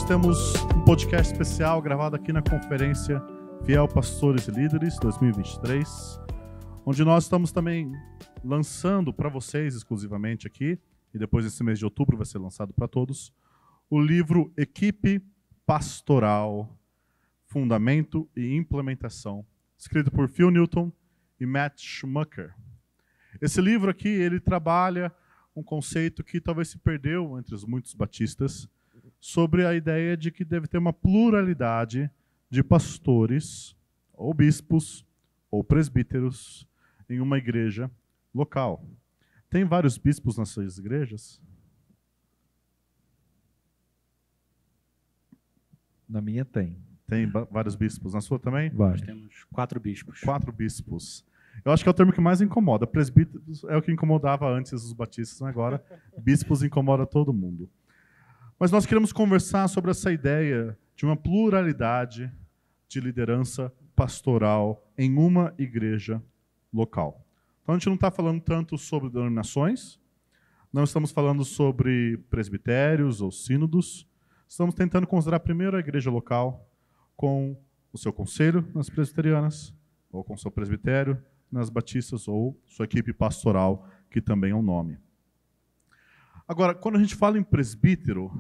temos um podcast especial gravado aqui na conferência Fiel Pastores e Líderes 2023, onde nós estamos também lançando para vocês exclusivamente aqui, e depois nesse mês de outubro vai ser lançado para todos, o livro Equipe Pastoral, Fundamento e Implementação, escrito por Phil Newton e Matt Schumacher. Esse livro aqui, ele trabalha um conceito que talvez se perdeu entre os muitos batistas, sobre a ideia de que deve ter uma pluralidade de pastores, ou bispos, ou presbíteros, em uma igreja local. Tem vários bispos nas suas igrejas? Na minha tem. Tem vários bispos. Na sua também? Vários. Nós temos 4 bispos. 4 bispos. Eu acho que é o termo que mais incomoda. Presbíteros é o que incomodava antes os batistas, agora bispos incomoda todo mundo. Mas nós queremos conversar sobre essa ideia de uma pluralidade de liderança pastoral em uma igreja local. Então a gente não está falando tanto sobre denominações, não estamos falando sobre presbitérios ou sínodos, estamos tentando considerar primeiro a igreja local com o seu conselho nas presbiterianas, ou com o seu presbitério nas batistas, ou sua equipe pastoral, que também é um nome. Agora, quando a gente fala em presbítero,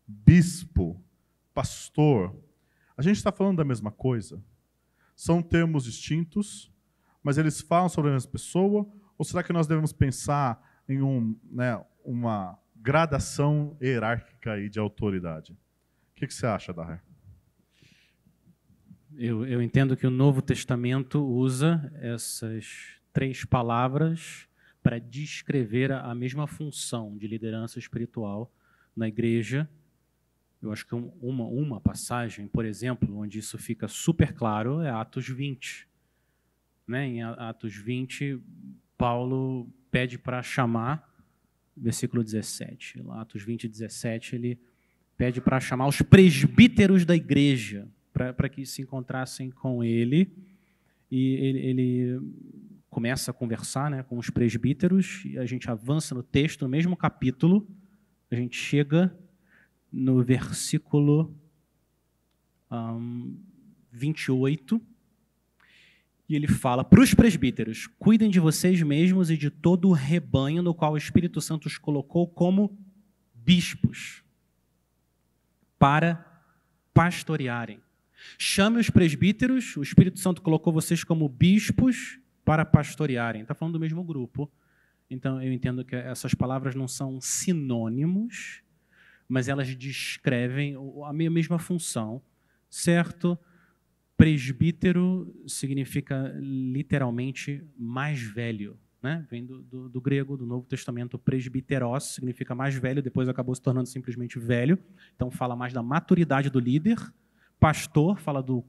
bispo, pastor, a gente está falando da mesma coisa? São termos distintos, mas eles falam sobre a mesma pessoa? Ou será que nós devemos pensar em uma gradação hierárquica aí de autoridade? O que você acha, Daher? Eu entendo que o Novo Testamento usa essas 3 palavras para descrever a mesma função de liderança espiritual na igreja. Eu acho que uma passagem, por exemplo, onde isso fica super claro, é Atos 20. Né? Em Atos 20, Paulo pede para chamar, versículo 17. Atos 20, 17, ele pede para chamar os presbíteros da igreja, para que se encontrassem com ele. E ele começa a conversar, né, com os presbíteros, e a gente avança no texto, no mesmo capítulo, a gente chega no versículo 28, e ele fala para os presbíteros: cuidem de vocês mesmos e de todo o rebanho no qual o Espírito Santo os colocou como bispos, para pastorearem. Chame os presbíteros, o Espírito Santo colocou vocês como bispos para pastorearem. Está falando do mesmo grupo. Então, eu entendo que essas palavras não são sinônimos, mas elas descrevem a mesma função, certo? Presbítero significa literalmente mais velho, né? Vem do grego, do Novo Testamento. Presbiteros significa mais velho, depois acabou se tornando simplesmente velho. Então, fala mais da maturidade do líder. Pastor fala do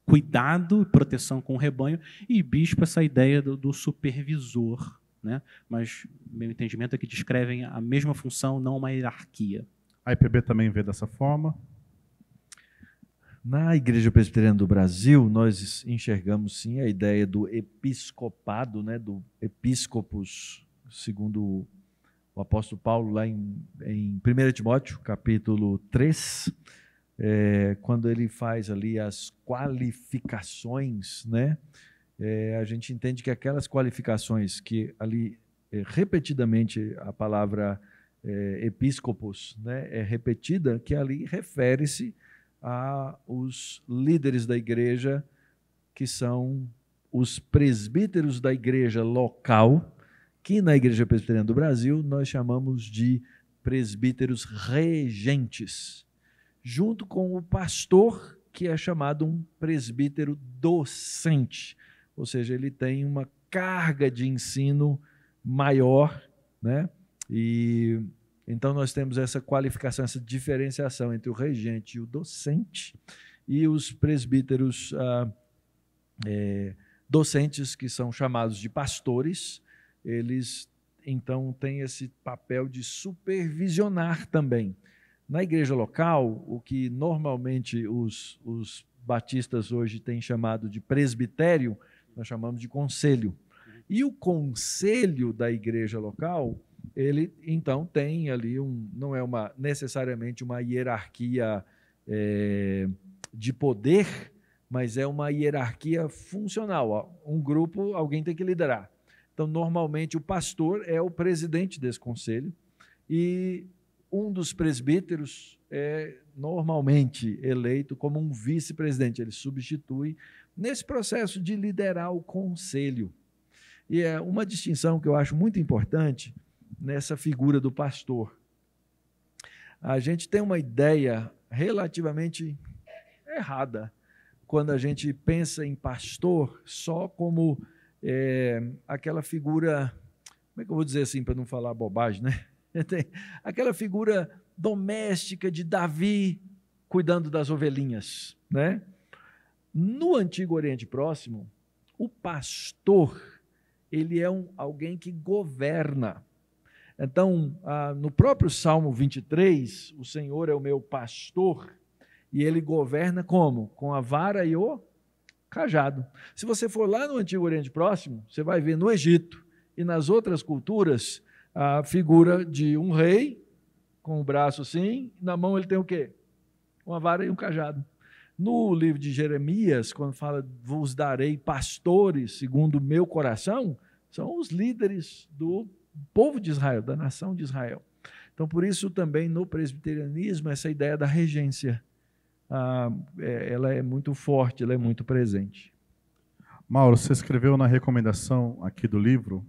cuidado e proteção com o rebanho, e bispo essa ideia do supervisor, né? Mas meu entendimento é que descrevem a mesma função, não uma hierarquia. A IPB também vê dessa forma? Na Igreja Presbiteriana do Brasil, nós enxergamos sim a ideia do episcopado, né, do episcopos, segundo o apóstolo Paulo lá em 1 Timóteo, capítulo 3, quando ele faz ali as qualificações, né? A gente entende que aquelas qualificações que ali, repetidamente, a palavra episcopos, né, é repetida, que ali refere-se aos líderes da igreja, que são os presbíteros da igreja local, que na Igreja Presbiteriana do Brasil nós chamamos de presbíteros regentes, junto com o pastor, que é chamado um presbítero docente, ou seja, ele tem uma carga de ensino maior, né? E então nós temos essa qualificação, essa diferenciação entre o regente e o docente, e os presbíteros docentes, que são chamados de pastores, eles então têm esse papel de supervisionar também. Na igreja local, o que normalmente os batistas hoje têm chamado de presbitério, nós chamamos de conselho. E o conselho da igreja local, ele então tem ali não é necessariamente uma hierarquia de poder, mas é uma hierarquia funcional. Um grupo, alguém tem que liderar. Então, normalmente, o pastor é o presidente desse conselho e um dos presbíteros é normalmente eleito como um vice-presidente. Ele substitui nesse processo de liderar o conselho. E é uma distinção que eu acho muito importante nessa figura do pastor. A gente tem uma ideia relativamente errada quando a gente pensa em pastor só como aquela figura, como é que eu vou dizer assim para não falar bobagem, né? Aquela figura doméstica de Davi cuidando das ovelhinhas, né? No Antigo Oriente Próximo, o pastor, ele é alguém que governa. Então, no próprio Salmo 23, o Senhor é o meu pastor, e ele governa como? Com a vara e o cajado. Se você for lá no Antigo Oriente Próximo, você vai ver no Egito e nas outras culturas a figura de um rei, com o braço assim, na mão ele tem o quê? Uma vara e um cajado. No livro de Jeremias, quando fala, vos darei pastores segundo o meu coração, são os líderes do povo de Israel, da nação de Israel. Então, por isso também no presbiterianismo, essa ideia da regência, ela é muito forte, ela é muito presente. Mauro, você escreveu na recomendação aqui do livro: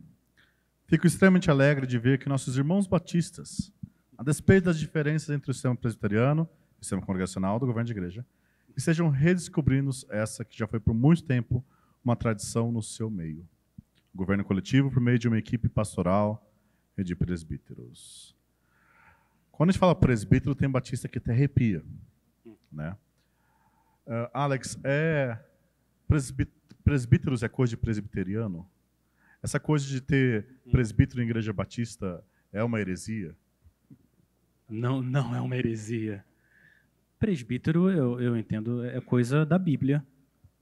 fico extremamente alegre de ver que nossos irmãos batistas, a despeito das diferenças entre o sistema presbiteriano e o sistema congregacional do governo de igreja, estejam redescobrindo essa que já foi por muito tempo uma tradição no seu meio. O governo coletivo por meio de uma equipe pastoral e de presbíteros. Quando a gente fala presbítero, tem batista que até arrepia, né? Alex, presbíteros é coisa de presbiteriano? Essa coisa de ter presbítero em igreja batista é uma heresia? Não, não é uma heresia. Presbítero, eu entendo, é coisa da Bíblia.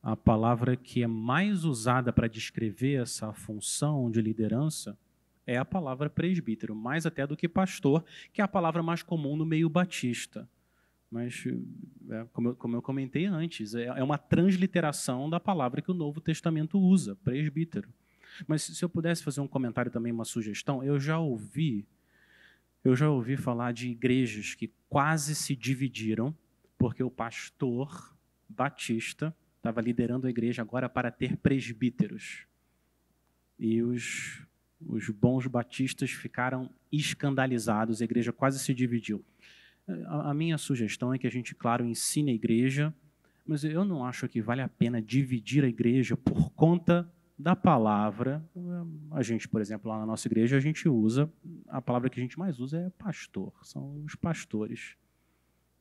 A palavra que é mais usada para descrever essa função de liderança é a palavra presbítero, mais até do que pastor, que é a palavra mais comum no meio batista. Mas, como eu comentei antes, é uma transliteração da palavra que o Novo Testamento usa, presbítero. Mas se eu pudesse fazer um comentário também, uma sugestão, eu já ouvi falar de igrejas que quase se dividiram porque o pastor batista estava liderando a igreja agora para ter presbíteros. E os bons batistas ficaram escandalizados, a igreja quase se dividiu. A minha sugestão é que a gente, claro, ensine a igreja, mas eu não acho que vale a pena dividir a igreja por conta da palavra. A gente, por exemplo, lá na nossa igreja, a gente usa, a palavra que a gente mais usa é pastor, são os pastores.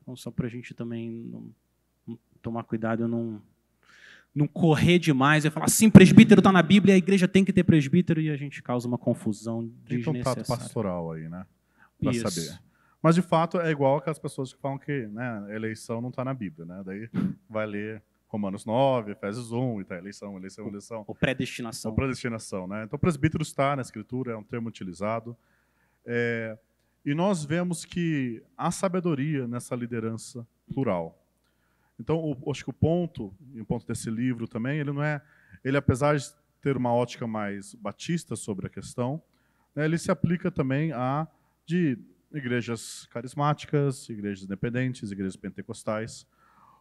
Então, só para a gente também não tomar cuidado, não correr demais e falar assim, presbítero está na Bíblia, a igreja tem que ter presbítero, e a gente causa uma confusão desnecessária. Tem um trato pastoral aí, né? Para saber. Mas, de fato, é igual aquelas pessoas que falam que, né, a eleição não está na Bíblia, né? Daí vai ler Romanos 9, Efésios 1, e tá, eleição. Ou predestinação. Ou predestinação, né? Então, presbítero está na Escritura, é um termo utilizado. E nós vemos que há sabedoria nessa liderança plural. Então, acho que o ponto desse livro também, ele apesar de ter uma ótica mais batista sobre a questão, né, ele se aplica também de igrejas carismáticas, igrejas independentes, igrejas pentecostais.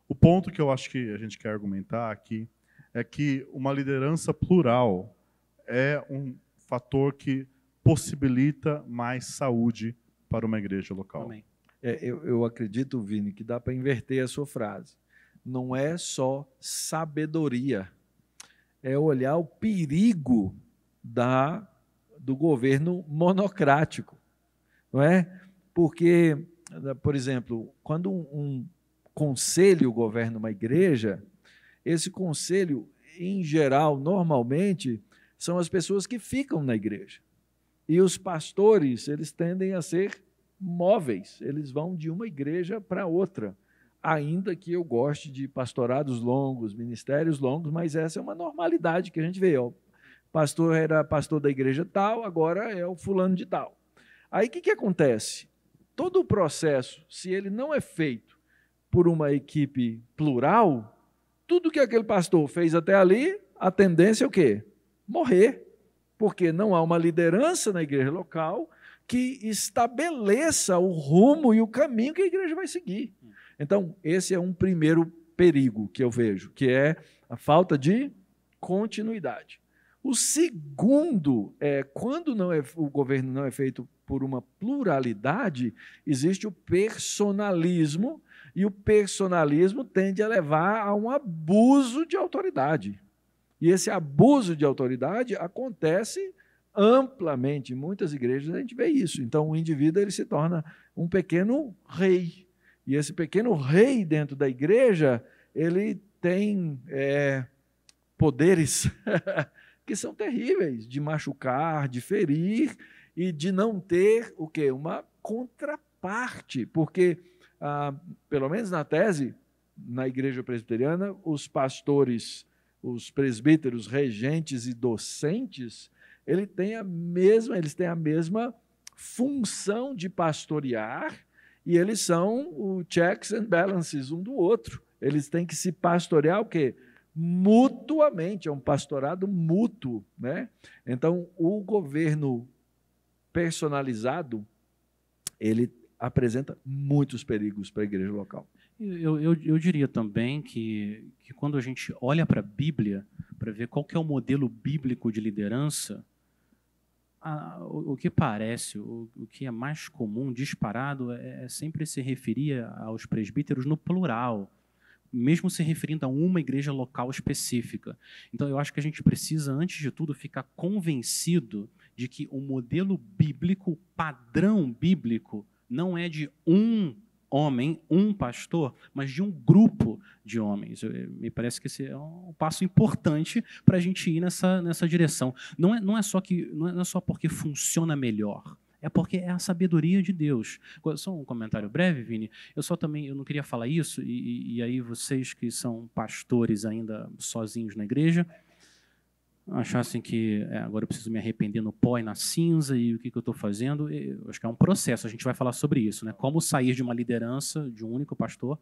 O ponto que eu acho que a gente quer argumentar aqui é que uma liderança plural é um fator que possibilita mais saúde para uma igreja local. Amém. Eu acredito, Vini, que dá para inverter a sua frase. Não é só sabedoria, é olhar o perigo do governo monocrático, não é? Porque, por exemplo, quando um conselho governa uma igreja, esse conselho, em geral, normalmente, são as pessoas que ficam na igreja. E os pastores, eles tendem a ser móveis, eles vão de uma igreja para outra, ainda que eu goste de pastorados longos, ministérios longos, mas essa é uma normalidade que a gente vê. O pastor era pastor da igreja tal, agora é o fulano de tal. Aí o que acontece? Todo o processo, se ele não é feito por uma equipe plural, tudo que aquele pastor fez até ali, a tendência é o quê? Morrer. Porque não há uma liderança na igreja local que estabeleça o rumo e o caminho que a igreja vai seguir. Então, esse é um primeiro perigo que eu vejo, que é a falta de continuidade. O segundo é, quando o governo não é feito por uma pluralidade, existe o personalismo, e o personalismo tende a levar a um abuso de autoridade. E esse abuso de autoridade acontece amplamente. Em muitas igrejas a gente vê isso. Então, o indivíduo ele se torna um pequeno rei. E esse pequeno rei dentro da igreja, ele tem poderes que são terríveis, de machucar, de ferir e de não ter o quê? Uma contraparte. Porque, pelo menos na tese, na igreja presbiteriana, os pastores, os presbíteros, regentes e docentes, eles têm a mesma função de pastorear e eles são o checks and balances um do outro. Eles têm que se pastorear o quê? Mutuamente, é um pastorado mútuo, né? Então, o governo personalizado, ele apresenta muitos perigos para a igreja local. Eu diria também que quando a gente olha para a Bíblia, para ver qual que é o modelo bíblico de liderança, o que parece, o que é mais comum, disparado, é sempre se referir aos presbíteros no plural, mesmo se referindo a uma igreja local específica. Então, eu acho que a gente precisa, antes de tudo, ficar convencido de que o modelo bíblico, o padrão bíblico, não é de um homem, um pastor, mas de um grupo de homens. Me parece que esse é um passo importante para a gente ir nessa direção. Não é só porque funciona melhor, é porque é a sabedoria de Deus. Só um comentário breve, Vini. Eu não queria falar isso, e aí vocês que são pastores ainda sozinhos na igreja, achassem que agora eu preciso me arrepender no pó e na cinza, e o que eu estou fazendo. Eu acho que é um processo, a gente vai falar sobre isso, né? Como sair de uma liderança, de um único pastor,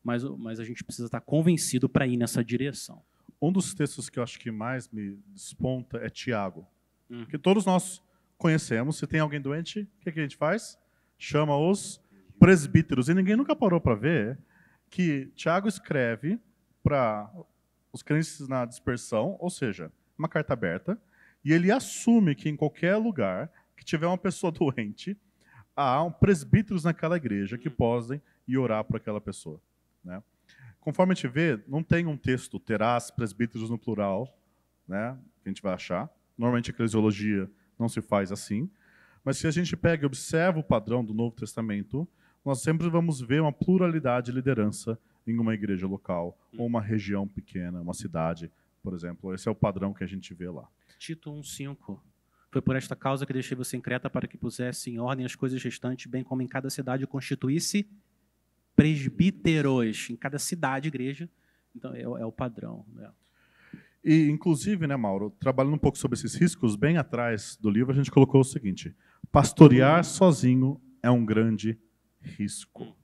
mas a gente precisa estar convencido para ir nessa direção. Um dos textos que eu acho que mais me desponta é Tiago, que todos nós conhecemos. Se tem alguém doente, o que a gente faz? Chama os presbíteros. E ninguém nunca parou para ver que Tiago escreve para os crentes na dispersão, ou seja, uma carta aberta, e ele assume que em qualquer lugar que tiver uma pessoa doente, há presbíteros naquela igreja que podem ir orar por aquela pessoa, né? Conforme a gente vê, não tem um texto, terás presbíteros no plural, né, que a gente vai achar. Normalmente a eclesiologia não se faz assim, mas se a gente pega e observa o padrão do Novo Testamento, nós sempre vamos ver uma pluralidade de liderança em uma igreja local, ou uma região pequena, uma cidade, por exemplo. Esse é o padrão que a gente vê lá. Tito 1,5. Foi por esta causa que deixei você em Creta, para que pusesse em ordem as coisas restantes, bem como em cada cidade constituísse presbíteros. Em cada cidade, igreja. Então, é o padrão, né? E, inclusive, né, Mauro, trabalhando um pouco sobre esses riscos, bem atrás do livro a gente colocou o seguinte: pastorear sozinho é um grande risco.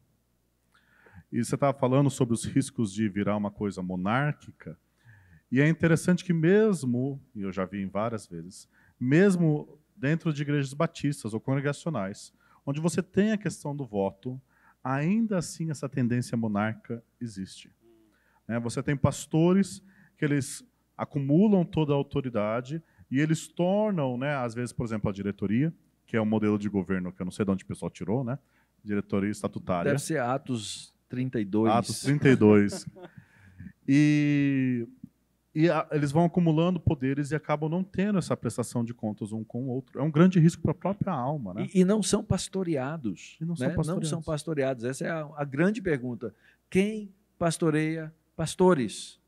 E você estava falando sobre os riscos de virar uma coisa monárquica, e é interessante que mesmo, e eu já vi em várias vezes, mesmo dentro de igrejas batistas ou congregacionais, onde você tem a questão do voto, ainda assim essa tendência monárquica existe. Você tem pastores que eles acumulam toda a autoridade e eles tornam, né, às vezes, por exemplo, a diretoria, que é um modelo de governo que eu não sei de onde o pessoal tirou, né? Diretoria estatutária. Deve ser Atos 32. Atos 32. E eles vão acumulando poderes e acabam não tendo essa prestação de contas um com o outro. É um grande risco para a própria alma, né? E não são pastoreados. Não são pastoreados. Essa é a grande pergunta. Quem pastoreia pastores?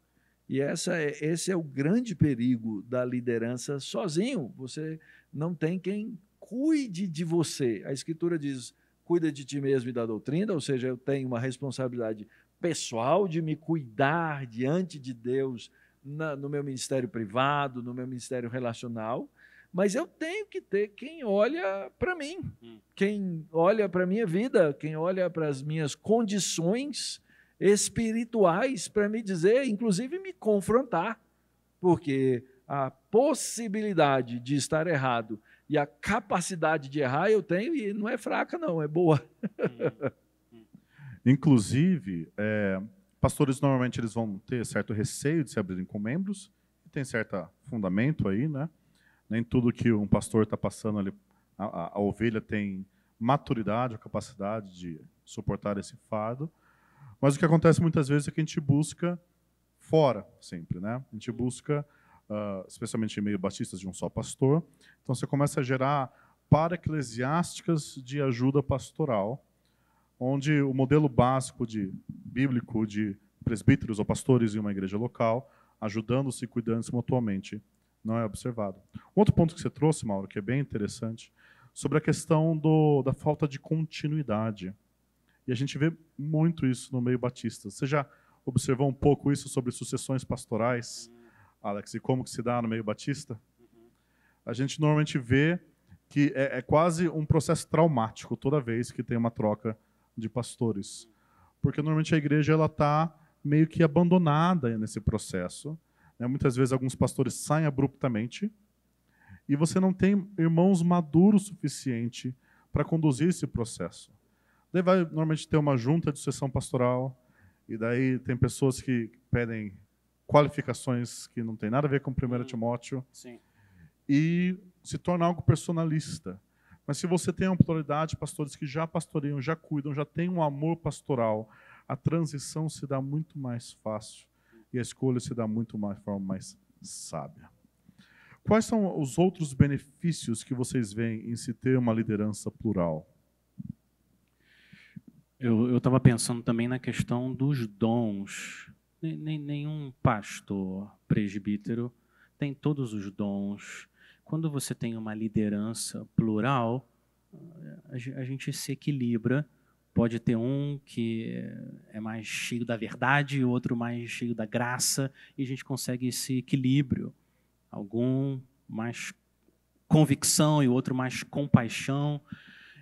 E esse é o grande perigo da liderança sozinho. Você não tem quem cuide de você. A Escritura diz: cuida de ti mesmo e da doutrina, ou seja, eu tenho uma responsabilidade pessoal de me cuidar diante de Deus no meu ministério privado, no meu ministério relacional, mas eu tenho que ter quem olha para mim, quem olha para a minha vida, quem olha para as minhas condições espirituais para me dizer, inclusive me confrontar, porque a possibilidade de estar errado e a capacidade de errar eu tenho, e não é fraca não, é boa. Inclusive, pastores normalmente eles vão ter certo receio de se abrirem com membros, e tem certo fundamento aí, né? Nem tudo que um pastor está passando ali, a ovelha tem maturidade, a capacidade de suportar esse fardo. Mas o que acontece muitas vezes é que a gente busca fora, sempre, né? A gente busca, especialmente em meio batistas, de um só pastor. Então você começa a gerar para-eclesiásticas de ajuda pastoral, onde o modelo básico bíblico de presbíteros ou pastores em uma igreja local, ajudando-se e cuidando-se mutuamente, não é observado. Um outro ponto que você trouxe, Mauro, que é bem interessante, sobre a questão da falta de continuidade. E a gente vê muito isso no meio batista. Você já observou um pouco isso sobre sucessões pastorais, Alex, e como que se dá no meio batista? A gente normalmente vê que é quase um processo traumático toda vez que tem uma troca de pastores. Porque normalmente a igreja está meio que abandonada nesse processo. Muitas vezes alguns pastores saem abruptamente e você não tem irmãos maduros o suficiente para conduzir esse processo. Daí vai normalmente ter uma junta de sucessão pastoral, e daí tem pessoas que pedem qualificações que não tem nada a ver com 1 Timóteo, Sim. e se torna algo personalista. Mas se você tem a autoridade, pastores que já pastoreiam, já cuidam, já têm um amor pastoral, a transição se dá muito mais fácil e a escolha se dá de forma mais sábia. Quais são os outros benefícios que vocês veem em se ter uma liderança plural? Eu estava pensando também na questão dos dons. Nenhum pastor presbítero tem todos os dons. Quando você tem uma liderança plural, a gente se equilibra. Pode ter um que é mais cheio da verdade, outro mais cheio da graça, e a gente consegue esse equilíbrio. Algum mais convicção e outro mais compaixão.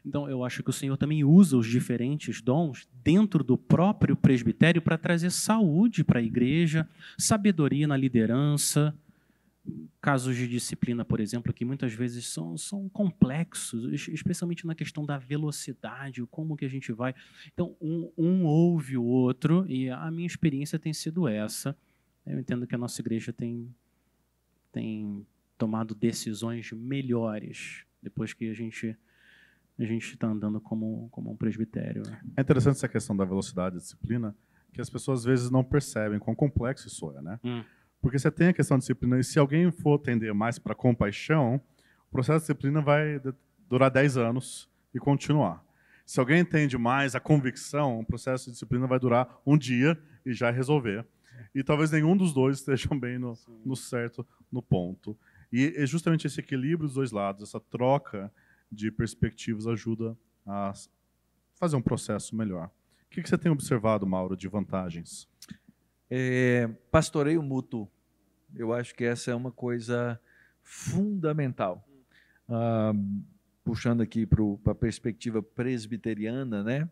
Então, eu acho que o Senhor também usa os diferentes dons dentro do próprio presbitério para trazer saúde para a igreja, sabedoria na liderança. Casos de disciplina, por exemplo, que muitas vezes são complexos, especialmente na questão da velocidade, como que a gente vai. Então, um ouve o outro, e a minha experiência tem sido essa. Eu entendo que a nossa igreja tem tomado decisões melhores depois que a gente está andando como um presbitério. É interessante essa questão da velocidade e disciplina, que as pessoas às vezes não percebem quão complexo isso é, né? Porque você tem a questão de disciplina, e se alguém for tender mais para compaixão, o processo de disciplina vai durar 10 anos e continuar. Se alguém entende mais a convicção, o processo de disciplina vai durar um dia e já resolver. E talvez nenhum dos dois estejam bem no certo, no ponto. E é justamente esse equilíbrio dos dois lados, essa troca de perspectivas ajuda a fazer um processo melhor. O que você tem observado, Mauro, de vantagens? Pastoreio mútuo. Eu acho que essa é uma coisa fundamental. Puxando aqui para a perspectiva presbiteriana, né?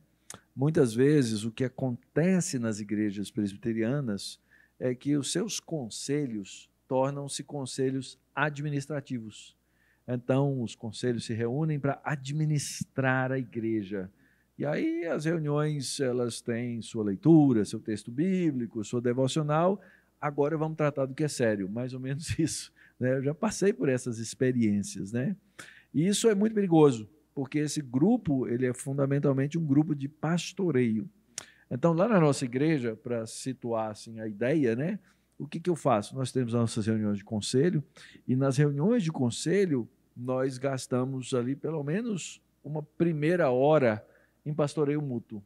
Muitas vezes o que acontece nas igrejas presbiterianas é que os seus conselhos tornam-se conselhos administrativos. Então, os conselhos se reúnem para administrar a igreja. E aí as reuniões, elas têm sua leitura, seu texto bíblico, sua devocional. Agora vamos tratar do que é sério, mais ou menos isso, né? Eu já passei por essas experiências, né? E isso é muito perigoso, porque esse grupo, ele é fundamentalmente um grupo de pastoreio. Então, lá na nossa igreja, para situar assim, a ideia, né? O que eu faço? Nós temos as nossas reuniões de conselho, e nas reuniões de conselho, nós gastamos ali pelo menos uma primeira hora em pastoreio mútuo.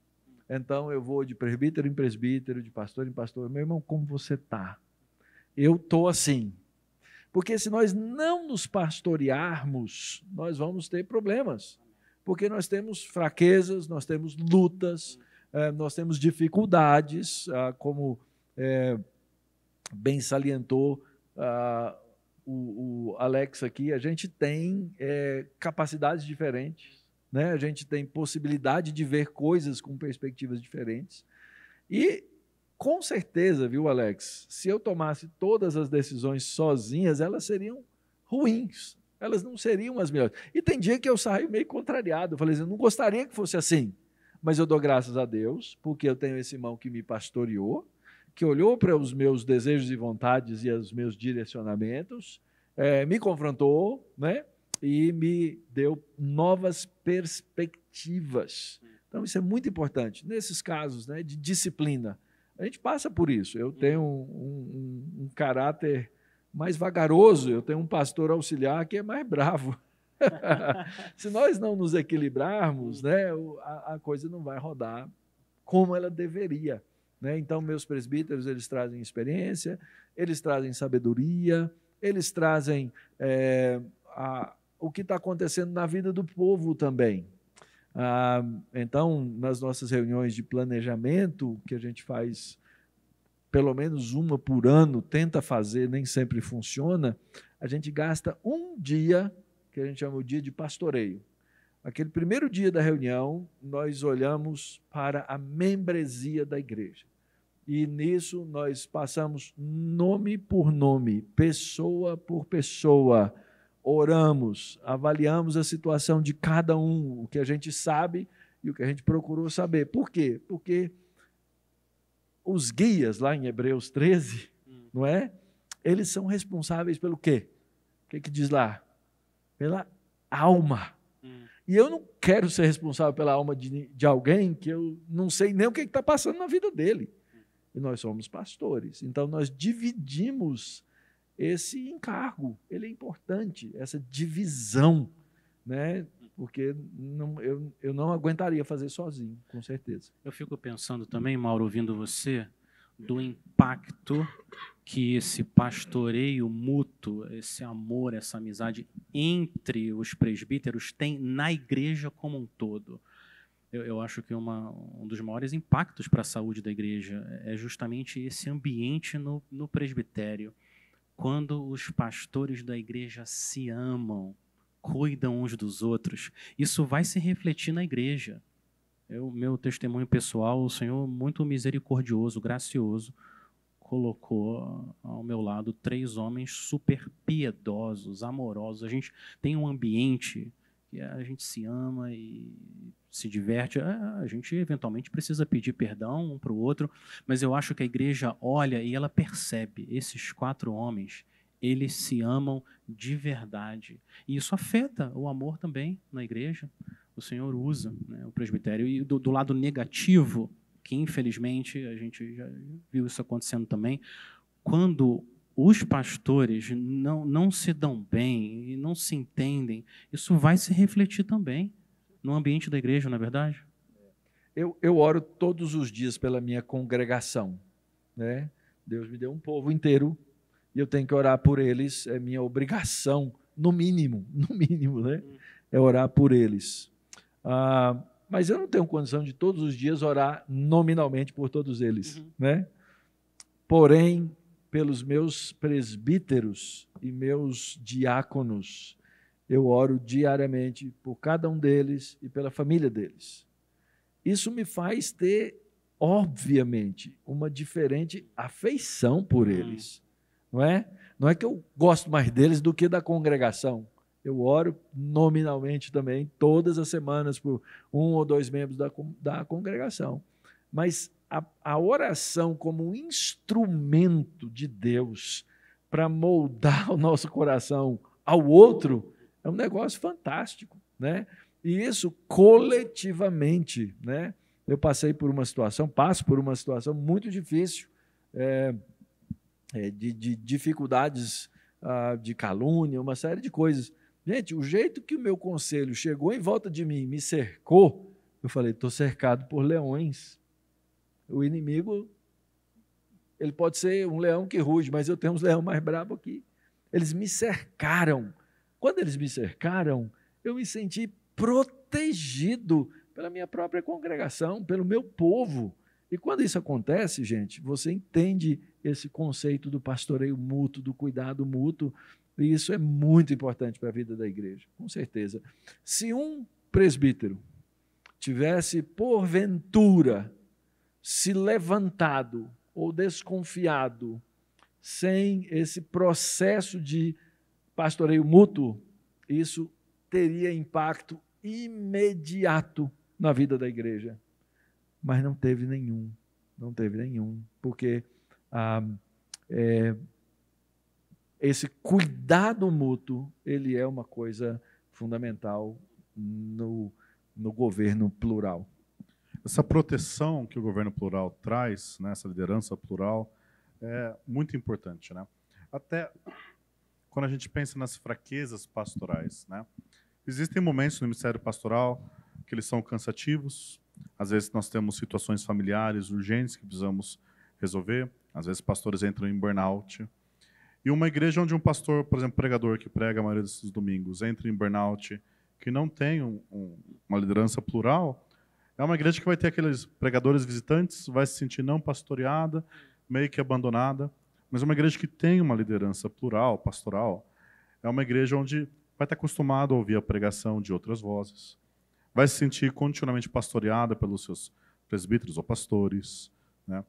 Então, eu vou de presbítero em presbítero, de pastor em pastor. Meu irmão, como você está? Eu estou assim. Porque se nós não nos pastorearmos, nós vamos ter problemas. Porque nós temos fraquezas, nós temos lutas, nós temos dificuldades, como bem salientou o Alex aqui, a gente tem capacidades diferentes, né? A gente tem possibilidade de ver coisas com perspectivas diferentes. E, com certeza, viu, Alex, se eu tomasse todas as decisões sozinhas, elas seriam ruins, elas não seriam as melhores. E tem dia que eu saio meio contrariado, eu falei assim, eu não gostaria que fosse assim, mas eu dou graças a Deus, porque eu tenho esse irmão que me pastoreou, que olhou para os meus desejos e vontades e os meus direcionamentos, me confrontou, né? E me deu novas perspectivas. Então, isso é muito importante. Nesses casos, né, de disciplina, a gente passa por isso. Eu tenho um caráter mais vagaroso, eu tenho um pastor auxiliar que é mais bravo. Se nós não nos equilibrarmos, né, a coisa não vai rodar como ela deveria. Né? Então, meus presbíteros, eles trazem experiência, eles trazem sabedoria, eles trazem o que está acontecendo na vida do povo também. Então, nas nossas reuniões de planejamento, que a gente faz pelo menos uma por ano, tenta fazer, nem sempre funciona, a gente gasta um dia, que a gente chama o dia de pastoreio. Aquele primeiro dia da reunião, nós olhamos para a membresia da igreja. E nisso nós passamos nome por nome, pessoa por pessoa, oramos, avaliamos a situação de cada um, o que a gente sabe e o que a gente procurou saber. Por quê? Porque os guias, lá em Hebreus 13, não é? Eles são responsáveis pelo quê? O que diz lá? Pela alma. E eu não quero ser responsável pela alma de alguém que eu não sei nem o que está passando na vida dele. E nós somos pastores. Então, nós dividimos esse encargo. Ele é importante, essa divisão, né? Porque eu não aguentaria fazer sozinho, com certeza. Eu fico pensando também, Mauro, ouvindo você, do impacto que esse pastoreio mútuo, esse amor, essa amizade entre os presbíteros tem na igreja como um todo. Eu acho que um dos maiores impactos para a saúde da igreja é justamente esse ambiente no presbitério. Quando os pastores da igreja se amam, cuidam uns dos outros, isso vai se refletir na igreja. Meu testemunho pessoal, o Senhor, muito misericordioso, gracioso, colocou ao meu lado 3 homens super piedosos, amorosos. A gente tem um ambiente que a gente se ama e se diverte. A gente eventualmente precisa pedir perdão um para o outro, mas eu acho que a igreja olha e ela percebe, esses 4 homens, eles se amam de verdade. E isso afeta o amor também na igreja. O Senhor usa, né, o presbitério. E do lado negativo, que infelizmente a gente já viu isso acontecendo também, quando os pastores não se dão bem e não se entendem, isso vai se refletir também no ambiente da igreja, não é verdade? Eu oro todos os dias pela minha congregação, né? Deus me deu um povo inteiro e eu tenho que orar por eles, é minha obrigação, no mínimo, né? É orar por eles. Mas eu não tenho condição de todos os dias orar nominalmente por todos eles, né? Porém, pelos meus presbíteros e meus diáconos, eu oro diariamente por cada um deles e pela família deles. Isso me faz ter, obviamente, uma diferente afeição por eles, não é? Não é que eu gosto mais deles do que da congregação. Eu oro nominalmente também, todas as semanas, por 1 ou 2 membros da congregação. Mas a oração como um instrumento de Deus para moldar o nosso coração ao outro é um negócio fantástico, né? E isso coletivamente, né? Eu passo por uma situação muito difícil, de dificuldades de calúnia, uma série de coisas. Gente, o jeito que o meu conselho chegou em volta de mim, me cercou, eu falei, estou cercado por leões. O inimigo, ele pode ser um leão que ruge, mas eu tenho uns leões mais bravos aqui. Eles me cercaram. Quando eles me cercaram, eu me senti protegido pela minha própria congregação, pelo meu povo. E quando isso acontece, gente, você entende esse conceito do pastoreio mútuo, do cuidado mútuo, e isso é muito importante para a vida da igreja, com certeza. Se um presbítero tivesse, porventura, se levantado ou desconfiado, sem esse processo de pastoreio mútuo, isso teria impacto imediato na vida da igreja. Mas não teve nenhum, porque esse cuidado mútuo, ele é uma coisa fundamental no governo plural. Essa proteção que o governo plural traz, né, essa liderança plural, é muito importante, né? Até quando a gente pensa nas fraquezas pastorais, né? Existem momentos no ministério pastoral que eles são cansativos. Às vezes nós temos situações familiares urgentes que precisamos resolver. Às vezes pastores entram em burnout. E uma igreja onde um pastor, por exemplo, pregador que prega a maioria desses domingos, entra em burnout, que não tem uma liderança plural, é uma igreja que vai ter aqueles pregadores visitantes, vai se sentir não pastoreada, meio que abandonada. Mas uma igreja que tem uma liderança plural, pastoral, é uma igreja onde vai estar acostumado a ouvir a pregação de outras vozes, vai se sentir continuamente pastoreada pelos seus presbíteros ou pastores, né?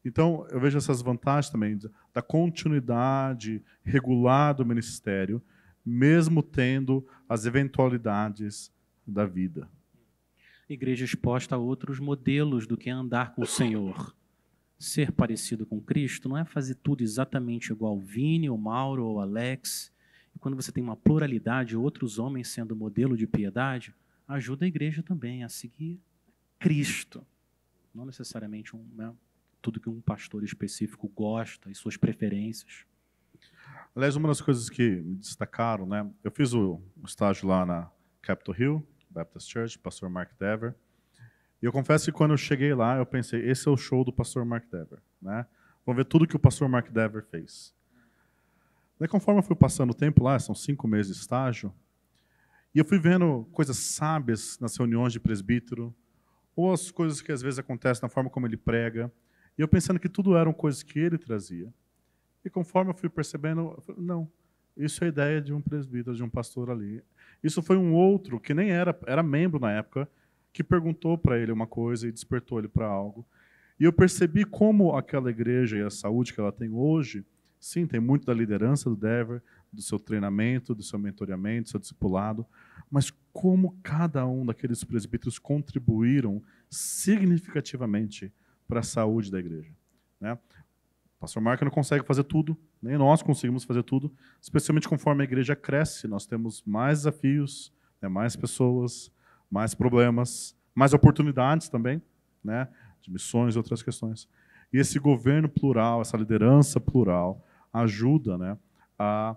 Então, eu vejo essas vantagens também da continuidade regular do ministério, mesmo tendo as eventualidades da vida. Igreja exposta a outros modelos do que é andar com o Senhor. Ser parecido com Cristo não é fazer tudo exatamente igual ao Vini, ou Mauro, ou Alex. E quando você tem uma pluralidade, outros homens sendo modelo de piedade, ajuda a igreja também a seguir Cristo. Não necessariamente tudo que um pastor específico gosta e suas preferências. Aliás, uma das coisas que me destacaram, né? Eu fiz o estágio lá na Capitol Hill, Baptist Church, pastor Mark Dever. E eu confesso que quando eu cheguei lá, eu pensei, esse é o show do pastor Mark Dever, né? Vamos ver tudo que o pastor Mark Dever fez. Daí, conforme eu fui passando o tempo lá, são 5 meses de estágio, e eu fui vendo coisas sábias nas reuniões de presbítero, ou as coisas que às vezes acontecem na forma como ele prega, e eu pensando que tudo eram coisas que ele trazia. E conforme eu fui percebendo, eu falei, não, isso é a ideia de um presbítero, de um pastor ali. Isso foi um outro, que nem era membro na época, que perguntou para ele uma coisa e despertou ele para algo. E eu percebi como aquela igreja e a saúde que ela tem hoje, sim, tem muito da liderança do Dever, do seu treinamento, do seu mentoreamento, do seu discipulado, mas como cada um daqueles presbíteros contribuíram significativamente para a saúde da igreja, né? O pastor Marco não consegue fazer tudo, nem nós conseguimos fazer tudo, especialmente conforme a igreja cresce, nós temos mais desafios, né, mais pessoas, mais problemas, mais oportunidades também, né, de missões e outras questões. E esse governo plural, essa liderança plural, ajuda, né, a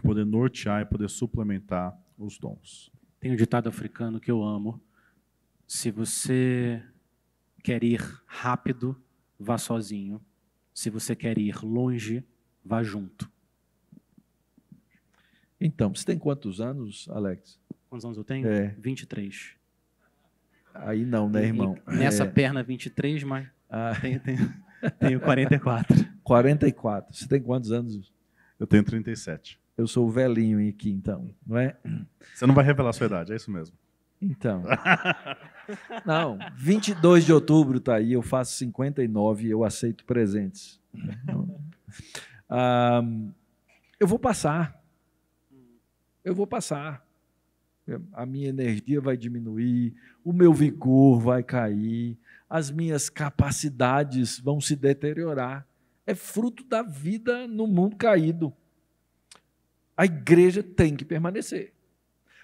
poder nortear e poder suplementar os dons. Tem um ditado africano que eu amo. Se você quer ir rápido, vá sozinho. Se você quer ir longe, vá junto. Então, você tem quantos anos, Alex? Quantos anos eu tenho? 23. Aí não, né, irmão? Nessa perna, 23, mas tenho 44. 44. Você tem quantos anos? Eu tenho 37. Eu sou o velhinho aqui, então, não é? Você não vai revelar a sua idade, é isso mesmo. Então. Não, 22 de outubro está aí, eu faço 59 e eu aceito presentes. Eu vou passar. A minha energia vai diminuir, o meu vigor vai cair, as minhas capacidades vão se deteriorar. É fruto da vida no mundo caído. A igreja tem que permanecer.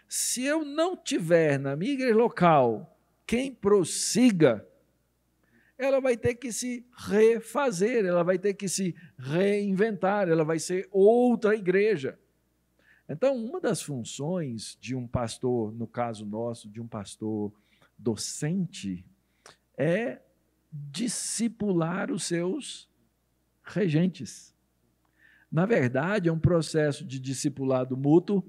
Se eu não tiver na minha igreja local quem prossiga, ela vai ter que se refazer, ela vai ter que se reinventar, ela vai ser outra igreja. Então, uma das funções de um pastor, no caso nosso, de um pastor docente, é discipular os seus regentes. Na verdade, é um processo de discipulado mútuo,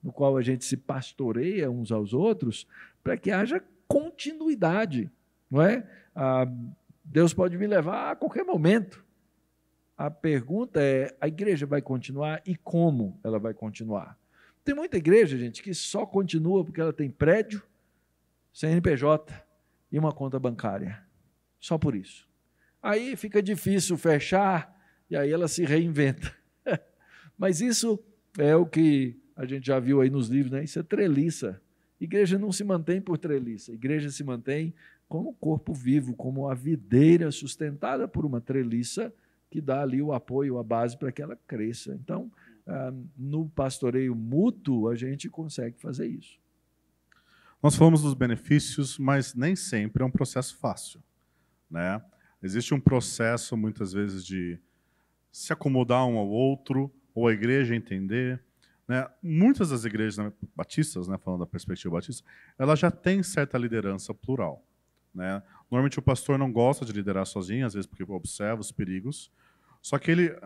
no qual a gente se pastoreia uns aos outros, para que haja continuidade, não é? Deus pode me levar a qualquer momento. A pergunta é, a igreja vai continuar e como ela vai continuar? Tem muita igreja, gente, que só continua porque ela tem prédio, CNPJ e uma conta bancária. Só por isso. Aí fica difícil fechar, e aí ela se reinventa. Mas isso é o que a gente já viu aí nos livros, né? Isso é treliça. Igreja não se mantém por treliça, igreja se mantém como corpo vivo, como a videira sustentada por uma treliça que dá ali o apoio, a base para que ela cresça. Então, no pastoreio mútuo, a gente consegue fazer isso. Nós falamos dos benefícios, mas nem sempre é um processo fácil, né? Existe um processo, muitas vezes, de se acomodar um ao outro, ou a igreja entender, né? Muitas das igrejas, né, batistas, né, falando da perspectiva batista, ela já tem certa liderança plural, né? Normalmente o pastor não gosta de liderar sozinho, às vezes porque observa os perigos, só que ele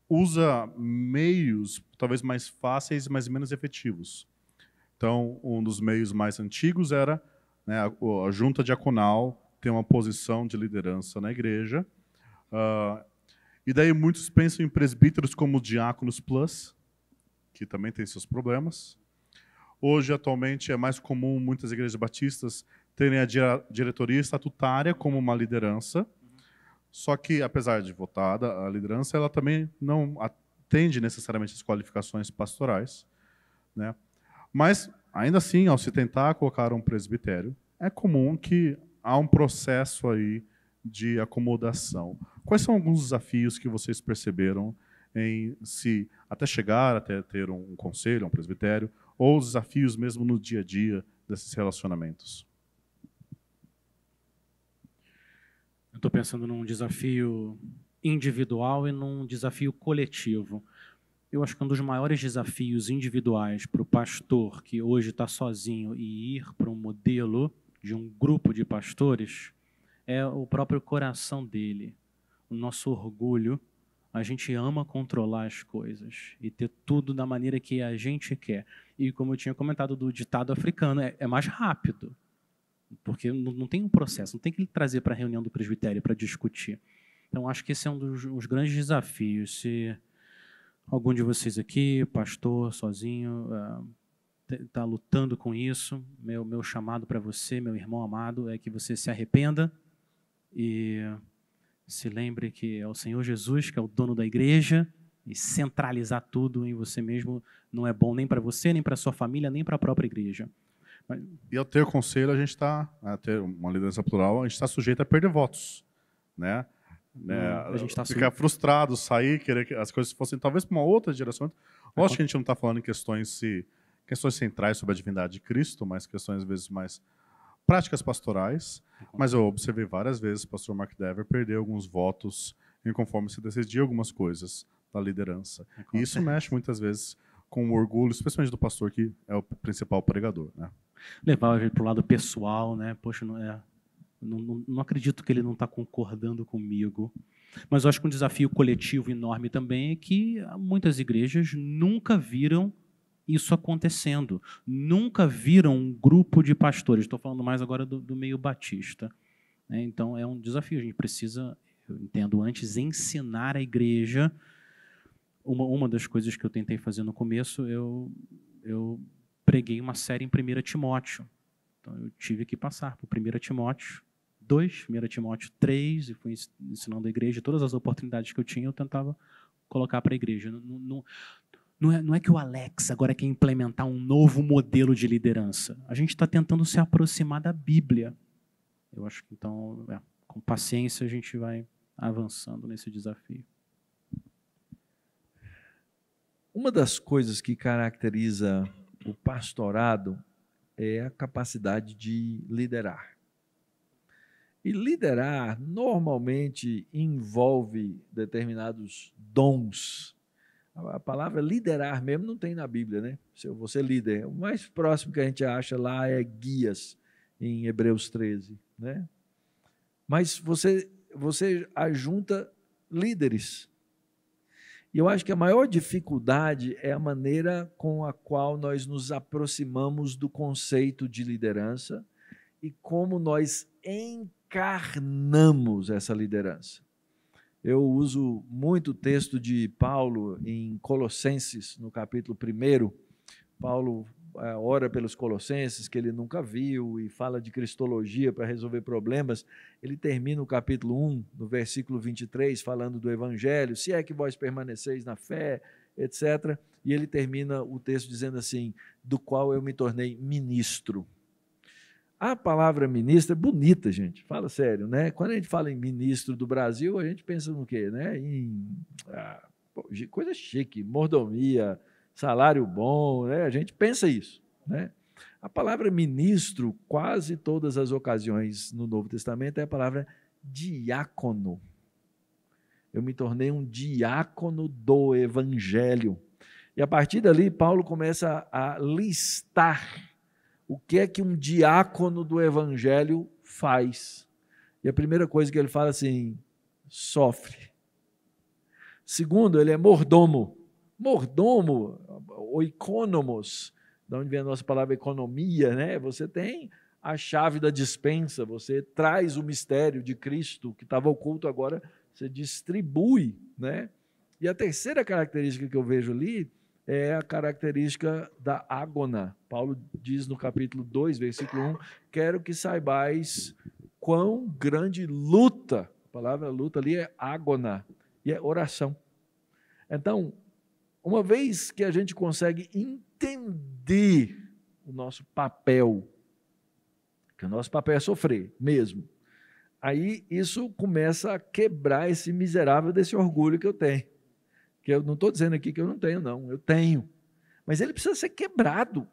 usa meios talvez mais fáceis, mas menos efetivos. Então, um dos meios mais antigos era, né, a junta diaconal ter uma posição de liderança na igreja. E daí muitos pensam em presbíteros como diáconos plus, que também tem seus problemas. Hoje, atualmente, é mais comum muitas igrejas batistas terem a diretoria estatutária como uma liderança, só que, apesar de votada, a liderança ela também não atende necessariamente às qualificações pastorais, né? Mas, ainda assim, ao se tentar colocar um presbitério, é comum que há um processo aí de acomodação. Quais são alguns desafios que vocês perceberam em se até chegar até ter um conselho, um presbitério, ou os desafios mesmo no dia a dia desses relacionamentos? Eu estou pensando num desafio individual e num desafio coletivo. Eu acho que um dos maiores desafios individuais para o pastor que hoje está sozinho e ir para um modelo de um grupo de pastores é o próprio coração dele, o nosso orgulho. A gente ama controlar as coisas e ter tudo da maneira que a gente quer. E como eu tinha comentado do ditado africano, é mais rápido, porque não tem um processo, não tem que trazer para a reunião do presbitério para discutir. Então, acho que esse é um dos grandes desafios. Se algum de vocês aqui, pastor, sozinho, está lutando com isso, meu chamado para você, meu irmão amado, é que você se arrependa e se lembre que é o Senhor Jesus que é o dono da igreja, e centralizar tudo em você mesmo não é bom nem para você, nem para sua família, nem para a própria igreja. E ao ter conselho, a gente está, a ter uma liderança plural, a gente está sujeito a perder votos, né? A gente tá ficar frustrado, sair, querer que as coisas fossem talvez para uma outra direção. Lógico que a gente não está falando em questões centrais sobre a divindade de Cristo, mas questões às vezes mais práticas pastorais. Mas eu observei várias vezes o pastor Mark Dever perder alguns votos em conforme se decidia algumas coisas da liderança. E isso mexe muitas vezes com o orgulho, especialmente do pastor que é o principal pregador, né? Levar a gente para o lado pessoal, né? Poxa, não acredito que ele não está concordando comigo. Mas eu acho que um desafio coletivo enorme também é que muitas igrejas nunca viram isso acontecendo. Nunca viram um grupo de pastores. Estou falando mais agora do meio batista. Então, é um desafio. A gente precisa, eu entendo antes, ensinar a igreja. Uma das coisas que eu tentei fazer no começo, eu preguei uma série em 1 Timóteo. Então, eu tive que passar por 1 Timóteo 2, 1 Timóteo 3, e fui ensinando a igreja. Todas as oportunidades que eu tinha, eu tentava colocar para a igreja. Não é que o Alex agora quer implementar um novo modelo de liderança. A gente está tentando se aproximar da Bíblia. Eu acho que, então, com paciência, a gente vai avançando nesse desafio. Uma das coisas que caracteriza o pastorado é a capacidade de liderar. E liderar normalmente envolve determinados dons. A palavra liderar mesmo não tem na Bíblia, né? Se eu vou ser líder, o mais próximo que a gente acha lá é guias, em Hebreus 13, né? Mas você ajunta líderes. E eu acho que a maior dificuldade é a maneira com a qual nós nos aproximamos do conceito de liderança e como nós encarnamos essa liderança. Eu uso muito o texto de Paulo em Colossenses, no capítulo 1. Paulo ora pelos colossenses, que ele nunca viu, e fala de cristologia para resolver problemas. Ele termina o capítulo 1, no versículo 23, falando do evangelho, se é que vós permaneceis na fé, etc. E ele termina o texto dizendo assim, do qual eu me tornei ministro. A palavra ministro é bonita, gente, fala sério, né? Quando a gente fala em ministro do Brasil, a gente pensa no quê? Né? Coisa chique, mordomia, salário bom, né? A gente pensa isso, né? A palavra ministro, quase todas as ocasiões no Novo Testamento, é a palavra diácono. Eu me tornei um diácono do evangelho. E a partir dali, Paulo começa a listar o que é que um diácono do evangelho faz. E a primeira coisa que ele fala assim, sofre. Segundo, ele é mordomo. Mordomo, oikonomos, de onde vem a nossa palavra economia, né? Você tem a chave da despensa, você traz o mistério de Cristo que estava oculto agora, você distribui, né? E a terceira característica que eu vejo ali é a característica da ágona. Paulo diz no capítulo 2, versículo 1, quero que saibais quão grande luta, a palavra luta ali é ágona, e é oração. Então, uma vez que a gente consegue entender o nosso papel, que o nosso papel é sofrer mesmo, aí isso começa a quebrar esse miserável desse orgulho que eu tenho. Que eu não estou dizendo aqui que eu não tenho, não, eu tenho. Mas ele precisa ser quebrado,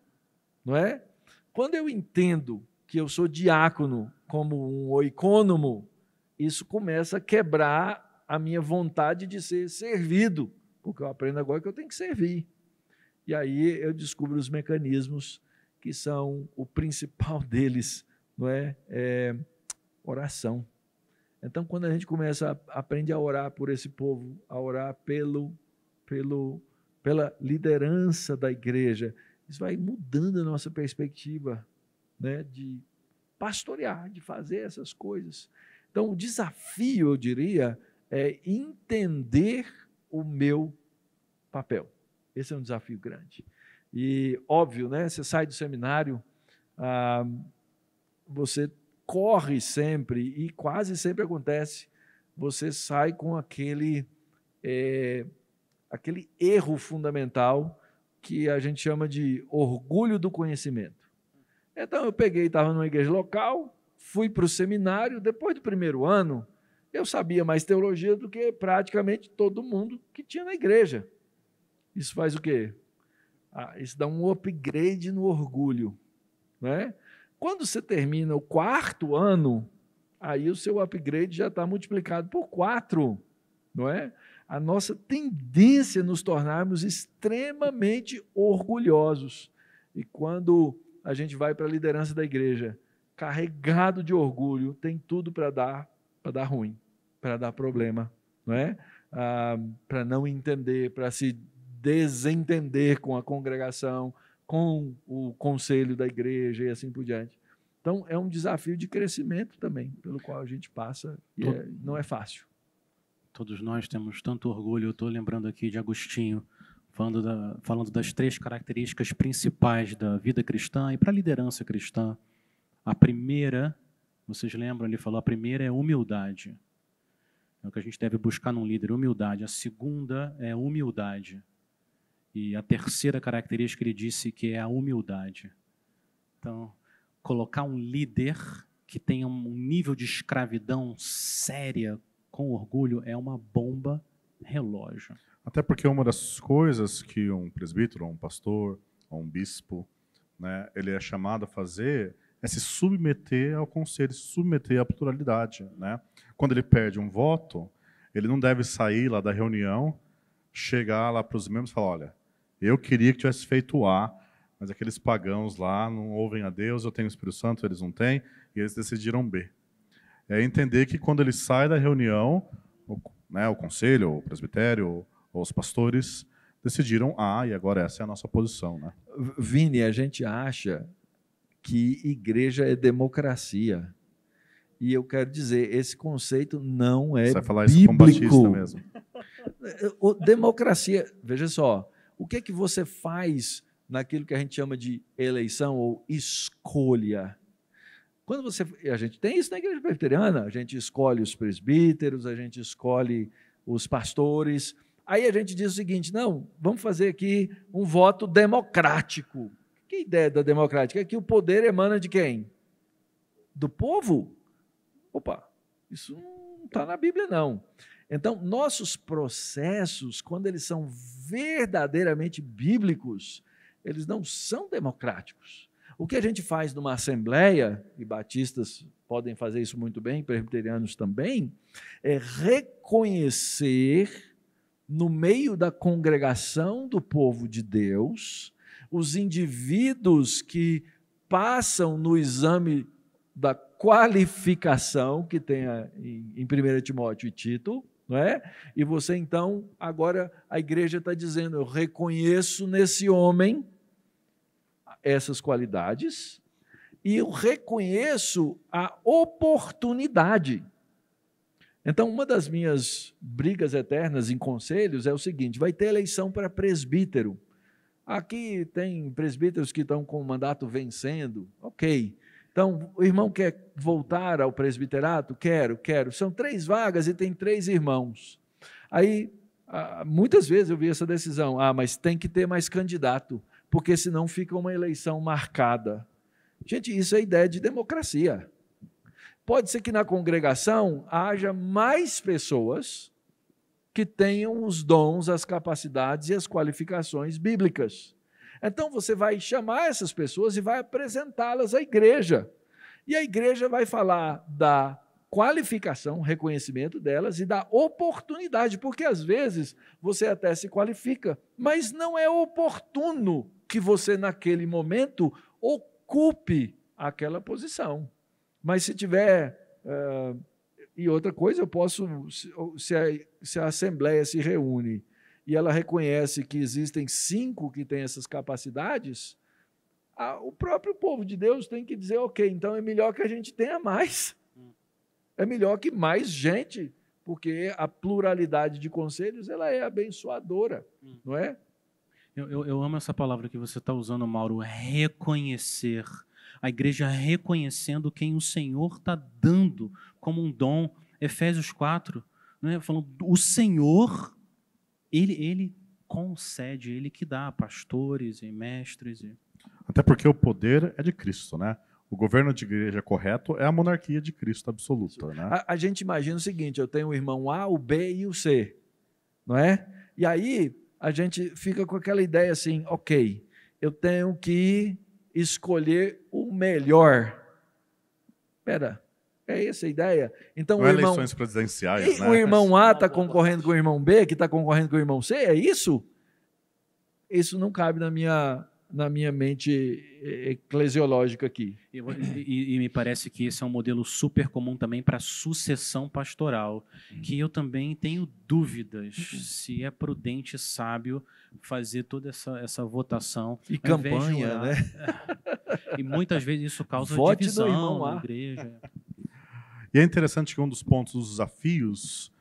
não é? Quando eu entendo que eu sou diácono como um oikônomo, isso começa a quebrar a minha vontade de ser servido, porque eu aprendo agora que eu tenho que servir. E aí eu descubro os mecanismos que são o principal deles, não é? Oração. Então, quando a gente começa a aprender a orar por esse povo, a orar pela liderança da igreja, isso vai mudando a nossa perspectiva, né, de pastorear, de fazer essas coisas. Então, o desafio, eu diria, é entender o meu papel. Esse é um desafio grande. E, óbvio, né, você sai do seminário, você corre sempre, e quase sempre acontece, você sai com aquele erro fundamental que a gente chama de orgulho do conhecimento. Então, eu estava numa igreja local, fui para o seminário, depois do primeiro ano, eu sabia mais teologia do que praticamente todo mundo que tinha na igreja. Isso faz o quê? Isso dá um upgrade no orgulho, né? Quando você termina o 4º ano, aí o seu upgrade já está multiplicado por 4, não é? A nossa tendência é nos tornarmos extremamente orgulhosos. E quando a gente vai para a liderança da igreja, carregado de orgulho, tem tudo para dar ruim, para dar problema, não é? Para não entender, para se desentender com a congregação, com o conselho da igreja e assim por diante. Então, é um desafio de crescimento também, pelo qual a gente passa, e não é fácil. Todos nós temos tanto orgulho. Eu estou lembrando aqui de Agostinho, falando das 3 características principais da vida cristã e para a liderança cristã. A primeira, vocês lembram, ele falou, a primeira é humildade. É o que a gente deve buscar num líder, humildade. A segunda é humildade. E a terceira característica, ele disse que é a humildade. Então, colocar um líder que tenha um nível de escravidão séria, com orgulho, é uma bomba relógio. Até porque uma das coisas que um presbítero, um pastor, ou um bispo, né, ele é chamado a fazer é se submeter ao conselho, se submeter à pluralidade, né? Quando ele perde um voto, ele não deve sair lá da reunião, chegar lá para os membros e falar, olha, eu queria que tivesse feito A, mas aqueles pagãos lá não ouvem a Deus, eu tenho o Espírito Santo, eles não têm, e eles decidiram B. É entender que quando ele sai da reunião, o conselho, o presbitério, ou os pastores decidiram A, e agora essa é a nossa posição, né? Vini, a gente acha que igreja é democracia. E eu quero dizer, esse conceito não é bíblico. Você vai falar isso com batista mesmo. Democracia, veja só, o que é que você faz naquilo que a gente chama de eleição ou escolha. Quando a gente tem isso na igreja presbiteriana, a gente escolhe os presbíteros, a gente escolhe os pastores, aí a gente diz o seguinte, não, vamos fazer aqui um voto democrático. Que ideia da democrática? É que o poder emana de quem? Do povo? Opa, isso não está na Bíblia, não. Então, nossos processos, quando eles são verdadeiramente bíblicos, eles não são democráticos. O que a gente faz numa assembleia, e batistas podem fazer isso muito bem, presbiterianos também, é reconhecer no meio da congregação do povo de Deus os indivíduos que passam no exame da qualificação que tem em 1 Timóteo e Tito, não é? E você então, agora a igreja está dizendo, eu reconheço nesse homem essas qualidades e eu reconheço a oportunidade. Então, uma das minhas brigas eternas em conselhos é o seguinte, vai ter eleição para presbítero. Aqui tem presbíteros que estão com o mandato vencendo, ok. Então, o irmão quer voltar ao presbiterato? Quero. São 3 vagas e tem 3 irmãos. Aí, muitas vezes eu vi essa decisão, mas tem que ter mais candidato, porque senão fica uma eleição marcada. Gente, isso é ideia de democracia. Pode ser que na congregação haja mais pessoas que tenham os dons, as capacidades e as qualificações bíblicas. Então você vai chamar essas pessoas e vai apresentá-las à igreja. E a igreja vai falar da qualificação, reconhecimento delas e da oportunidade, porque às vezes você até se qualifica, mas não é oportuno que você naquele momento ocupe aquela posição. Mas se tiver... e outra coisa, eu posso, se a Assembleia se reúne e ela reconhece que existem 5 que têm essas capacidades, o próprio povo de Deus tem que dizer, ok, então é melhor que a gente tenha mais. É melhor que mais gente, porque a pluralidade de conselhos ela é abençoadora, não é? Eu amo essa palavra que você está usando, Mauro, reconhecer. A igreja reconhecendo quem o Senhor está dando como um dom. Efésios 4, né, falando, o Senhor, ele concede, ele que dá pastores e mestres. Até porque o poder é de Cristo, né? O governo de igreja correto é a monarquia de Cristo absoluta, né? A gente imagina o seguinte, eu tenho o irmão A, o B e o C, não é? E aí a gente fica com aquela ideia assim, ok, eu tenho que escolher o melhor. Espera, é essa a ideia? Então, não é eleições presidenciais, né? O irmão A está concorrendo com o irmão B, que está concorrendo com o irmão C, é isso? Isso não cabe na minha mente eclesiológica aqui. E me parece que esse é um modelo super comum também para sucessão pastoral, que eu também tenho dúvidas se é prudente e sábio fazer toda essa votação. E campanha, né? E muitas vezes isso causa Vote divisão na igreja. E é interessante que um dos pontos dos desafios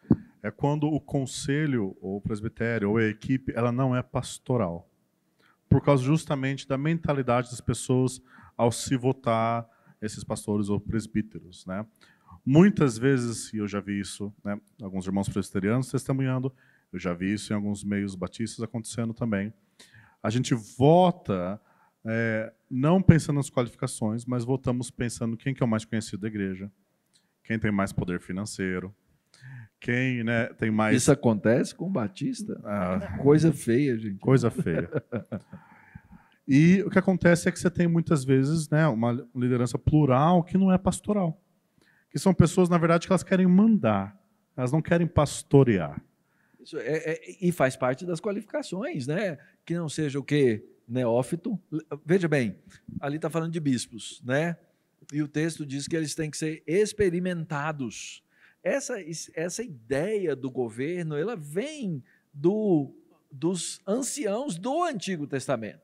é quando o conselho, ou o presbitério, ou a equipe, ela não é pastoral. Por causa justamente da mentalidade das pessoas ao se votar esses pastores ou presbíteros, né? Muitas vezes, e eu já vi isso, né, alguns irmãos presbiterianos testemunhando, eu já vi isso em alguns meios batistas acontecendo também, a gente vota não pensando nas qualificações, mas votamos pensando quem que é o mais conhecido da igreja, quem tem mais poder financeiro, quem, né, tem mais... Isso acontece com o batista? Coisa feia, gente. Coisa feia. E o que acontece é que você tem muitas vezes, né, uma liderança plural que não é pastoral. Que são pessoas, na verdade, que elas querem mandar. Elas não querem pastorear. Isso e faz parte das qualificações, né? Que não seja o quê? Neófito. Veja bem, ali está falando de bispos, né? E o texto diz que eles têm que ser experimentados. Essa ideia do governo, ela vem dos anciãos do Antigo Testamento.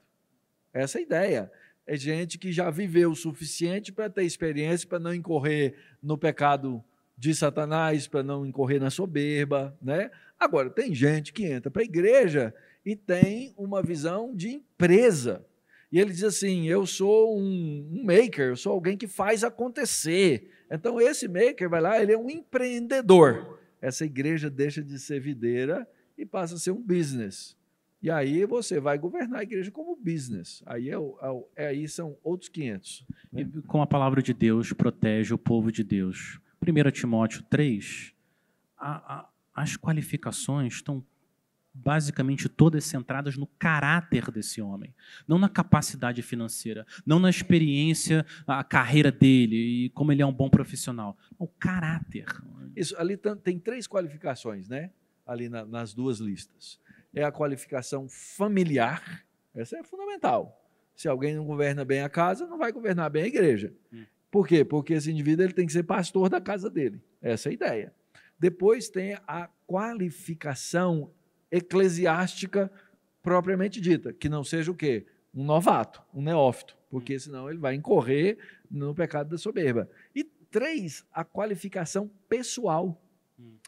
Essa ideia. É gente que já viveu o suficiente para ter experiência, para não incorrer no pecado de Satanás, para não incorrer na soberba, né? Agora, tem gente que entra para a igreja e tem uma visão de empresa. E ele diz assim, eu sou um maker, eu sou alguém que faz acontecer. Então, esse maker vai lá, ele é um empreendedor. Essa igreja deixa de ser videira e passa a ser um business. E aí você vai governar a igreja como business. Aí são outros 500. Né? E como a palavra de Deus protege o povo de Deus. 1 Timóteo 3, as qualificações estão basicamente todas centradas no caráter desse homem, não na capacidade financeira, não na experiência, a carreira dele e como ele é um bom profissional. O caráter. Isso, ali tem 3 qualificações, né? Ali nas 2 listas. É a qualificação familiar, essa é fundamental. Se alguém não governa bem a casa, não vai governar bem a igreja. Por quê? Porque esse indivíduo ele tem que ser pastor da casa dele. Essa é a ideia. Depois tem a qualificação eclesiástica propriamente dita, que não seja o quê? Um novato, um neófito, porque senão ele vai incorrer no pecado da soberba. E 3, a qualificação pessoal.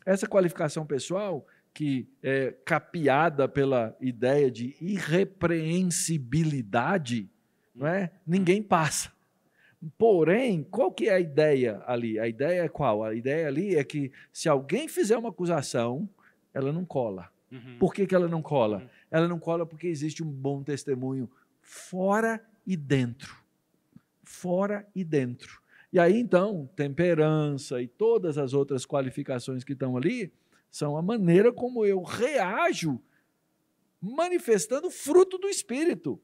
Essa qualificação pessoal, que é capeada pela ideia de irrepreensibilidade, não é? Ninguém passa. Porém, qual que é a ideia ali? A ideia é qual? A ideia ali é que se alguém fizer uma acusação, ela não cola. Por que ela não cola? Ela não cola porque existe um bom testemunho fora e dentro. Fora e dentro. E aí, então, temperança e todas as outras qualificações que estão ali são a maneira como eu reajo manifestando fruto do Espírito.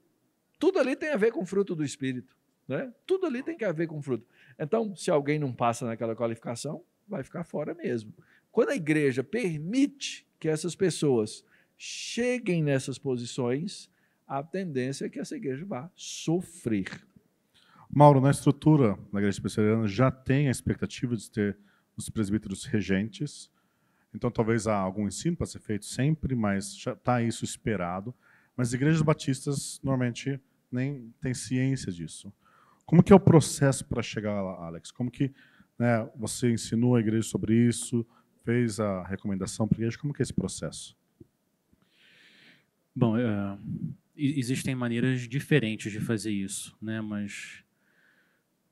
Tudo ali tem a ver com fruto do Espírito. Né? Tudo ali tem a ver com fruto. Então, se alguém não passa naquela qualificação, vai ficar fora mesmo. Quando a igreja permite que essas pessoas cheguem nessas posições, a tendência é que essa igreja vá sofrer. Mauro, na estrutura da igreja presbiteriana já tem a expectativa de ter os presbíteros regentes, então talvez há algum ensino para ser feito sempre, mas já está isso esperado. Mas igrejas batistas normalmente nem têm ciência disso. Como que é o processo para chegar lá, Alex? Como que você ensinou a igreja sobre isso, fez a recomendação para a igreja? Como que é esse processo? Bom, existem maneiras diferentes de fazer isso, né? Mas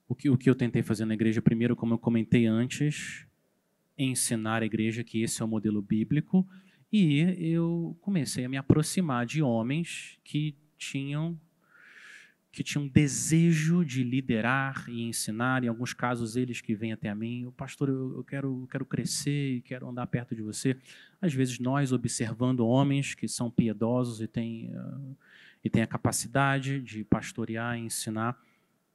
o que eu tentei fazer na igreja, primeiro, como eu comentei antes, ensinar a igreja que esse é o modelo bíblico, e eu comecei a me aproximar de homens que tinham desejo de liderar e ensinar. Em alguns casos, eles que vêm até a mim, pastor, eu quero crescer e quero andar perto de você. Às vezes, nós observando homens que são piedosos e têm a capacidade de pastorear e ensinar,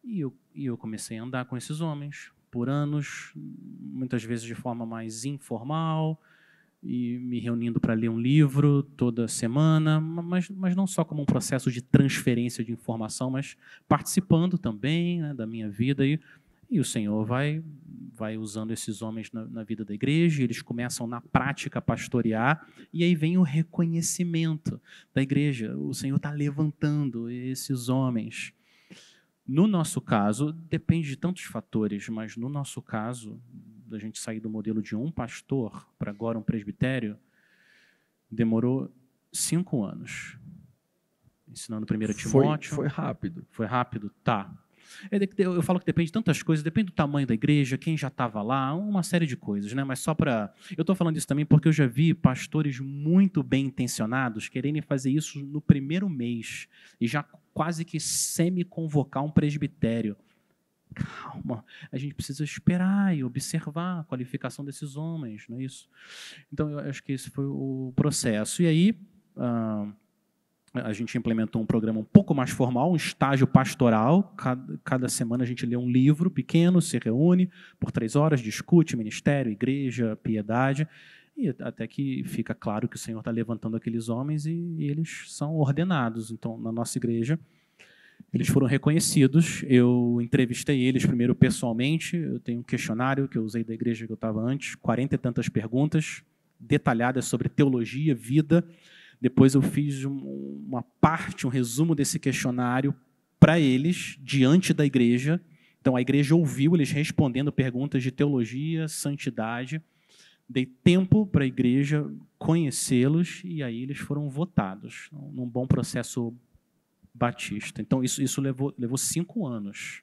e eu comecei a andar com esses homens por anos, muitas vezes de forma mais informal, e me reunindo para ler um livro toda semana, mas não só como um processo de transferência de informação, mas participando também, né, da minha vida. E o Senhor vai usando esses homens na vida da igreja, eles começam na prática a pastorear, e aí vem o reconhecimento da igreja. O Senhor está levantando esses homens. No nosso caso, depende de tantos fatores, mas no nosso caso, da gente sair do modelo de um pastor para agora um presbitério, demorou 5 anos. Ensinando 1 Timóteo. Foi rápido. Foi rápido? Tá. Eu falo que depende de tantas coisas, depende do tamanho da igreja, quem já estava lá, uma série de coisas, né? Mas só para... Eu estou falando isso também porque eu já vi pastores muito bem intencionados quererem fazer isso no primeiro mês e já quase que semi-convocar um presbitério. Calma, a gente precisa esperar e observar a qualificação desses homens, não é isso? Então, eu acho que esse foi o processo. E aí, a gente implementou um programa um pouco mais formal, um estágio pastoral. Cada semana a gente lê um livro pequeno, se reúne por 3 horas, discute ministério, igreja, piedade, e até que fica claro que o Senhor está levantando aqueles homens e eles são ordenados. Então, na nossa igreja, eles foram reconhecidos. Eu entrevistei eles primeiro pessoalmente. Eu tenho um questionário que eu usei da igreja que eu estava antes, 40 e tantas perguntas detalhadas sobre teologia, vida. Depois eu fiz uma parte, um resumo desse questionário para eles, diante da igreja. Então, a igreja ouviu eles respondendo perguntas de teologia, santidade. Dei tempo para a igreja conhecê-los e aí eles foram votados num bom processo batista. Então, isso levou 5 anos.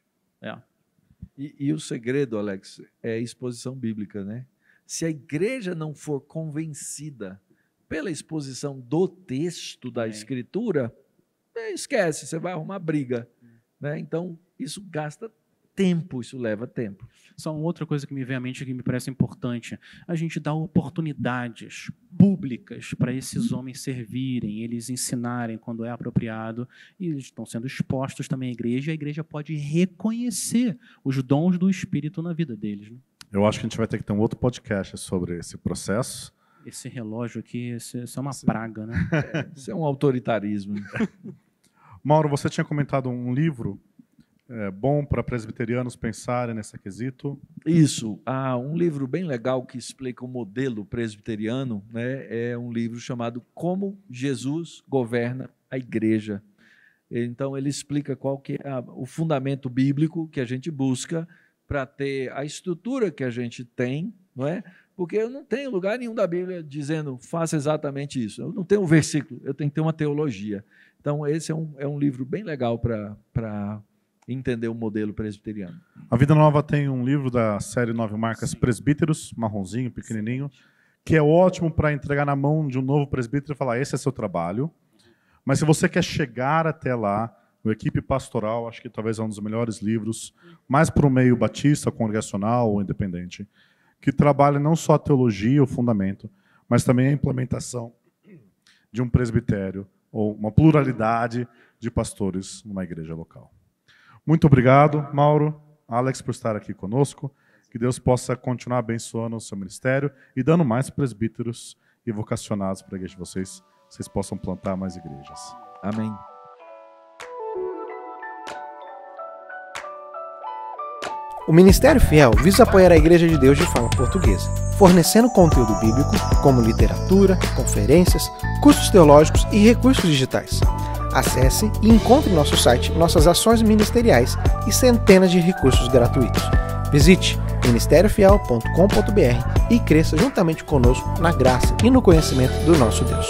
E o segredo, Alex, é a exposição bíblica, né? Se a igreja não for convencida pela exposição do texto da Escritura, esquece, você vai arrumar briga, né? Então, isso gasta tempo, isso leva tempo. Só uma outra coisa que me vem à mente que me parece importante, a gente dá oportunidades públicas para esses homens servirem, eles ensinarem quando é apropriado, e eles estão sendo expostos também à igreja, e a igreja pode reconhecer os dons do Espírito na vida deles. Né? Eu acho que a gente vai ter que ter um outro podcast sobre esse processo. Esse relógio aqui, isso é uma praga, né? Isso é um autoritarismo. Mauro, você tinha comentado um livro bom para presbiterianos pensarem nesse quesito. Isso. Um livro bem legal que explica o modelo presbiteriano, né, é um livro chamado Como Jesus Governa a Igreja. Então, ele explica qual que é o fundamento bíblico que a gente busca para ter a estrutura que a gente tem, não é? Porque eu não tenho lugar nenhum da Bíblia dizendo faça exatamente isso. Eu não tenho um versículo, eu tenho que ter uma teologia. Então, esse é um livro bem legal para entender o modelo presbiteriano. A Vida Nova tem um livro da série 9 Marcas Presbíteros, marronzinho, pequenininho, que é ótimo para entregar na mão de um novo presbítero e falar, esse é seu trabalho. Mas se você quer chegar até lá, o Equipe Pastoral, acho que talvez é um dos melhores livros, mais para o meio batista, congregacional ou independente, que trabalha não só a teologia, o fundamento, mas também a implementação de um presbitério ou uma pluralidade de pastores numa igreja local. Muito obrigado, Mauro, Alex, por estar aqui conosco. Que Deus possa continuar abençoando o seu ministério e dando mais presbíteros e vocacionados para a igreja de vocês possam plantar mais igrejas. Amém. O Ministério Fiel visa apoiar a Igreja de Deus de forma portuguesa, fornecendo conteúdo bíblico, como literatura, conferências, cursos teológicos e recursos digitais. Acesse e encontre em nosso site nossas ações ministeriais e centenas de recursos gratuitos. Visite ministériofiel.com.br e cresça juntamente conosco na graça e no conhecimento do nosso Deus.